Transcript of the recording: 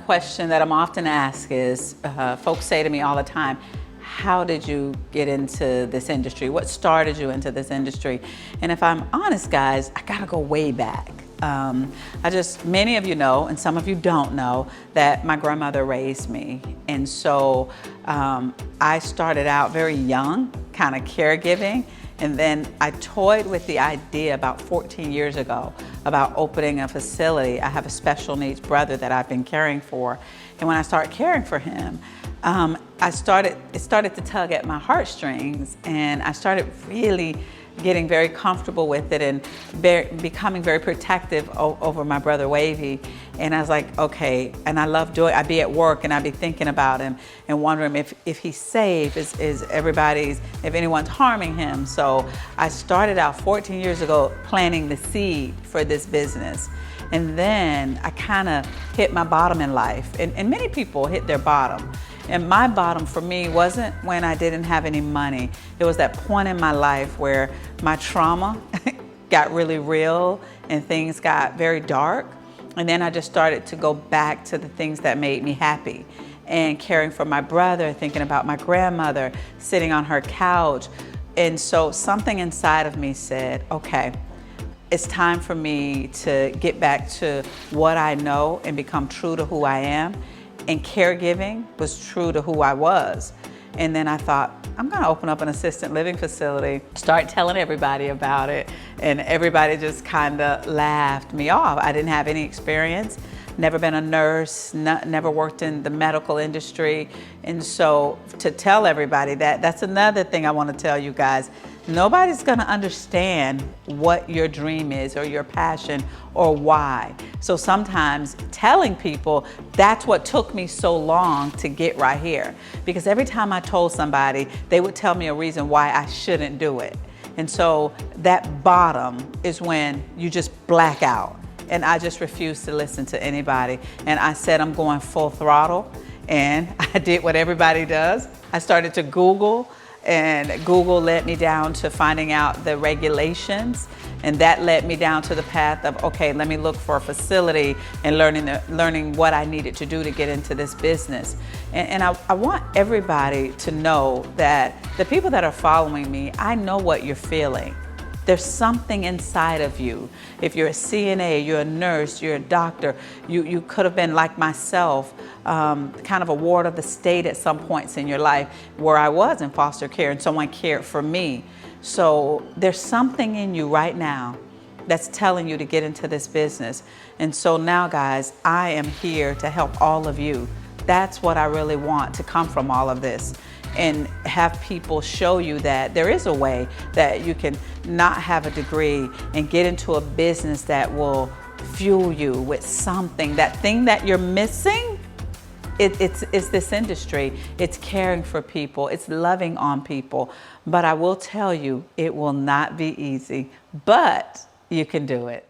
question that I'm often asked is, folks say to me all the time, how did you get into this industry? What started you into this industry? And if I'm honest, guys, I gotta go way back. Many of you know, and some of you don't know, that my grandmother raised me. And so I started out very young, kind of caregiving. And then I toyed with the idea about 14 years ago about opening a facility. I have a special needs brother that I've been caring for. And when I started caring for him, it started to tug at my heartstrings, and I started really getting very comfortable with it and becoming very protective over my brother Wavy. And I was like, okay, and I love doing, I'd be at work and I'd be thinking about him and wondering if he's safe, if anyone's harming him. So I started out 14 years ago planting the seed for this business. And then I kind of hit my bottom in life. And many people hit their bottom. And my bottom for me wasn't when I didn't have any money. It was that point in my life where my trauma got really real and things got very dark. And then I just started to go back to the things that made me happy. And caring for my brother, thinking about my grandmother, sitting on her couch. And so something inside of me said, okay, it's time for me to get back to what I know and become true to who I am. And caregiving was true to who I was. And then I thought, I'm gonna open up an assisted living facility, start telling everybody about it. And everybody just kinda laughed me off. I didn't have any experience, never been a nurse, never worked in the medical industry. And so to tell everybody that's another thing I wanna tell you guys. Nobody's gonna understand what your dream is or your passion or why. So sometimes telling people, that's what took me so long to get right here. Because every time I told somebody, they would tell me a reason why I shouldn't do it. And so that bottom is when you just black out. And I just refused to listen to anybody. And I said, I'm going full throttle. And I did what everybody does. I started to Google, and Google led me down to finding out the regulations, and that led me down to the path of, okay, let me look for a facility and learning what I needed to do to get into this business. And I want everybody to know that the people that are following me, I know what you're feeling. There's something inside of you. If you're a CNA, you're a nurse, you're a doctor, you could have been like myself, kind of a ward of the state at some points in your life, where I was in foster care and someone cared for me. So there's something in you right now that's telling you to get into this business. And so now, guys, I am here to help all of you. That's what I really want to come from all of this. And have people show you that there is a way that you can not have a degree and get into a business that will fuel you with something. That thing that you're missing, it's this industry. It's caring for people. It's loving on people. But I will tell you, it will not be easy, but you can do it.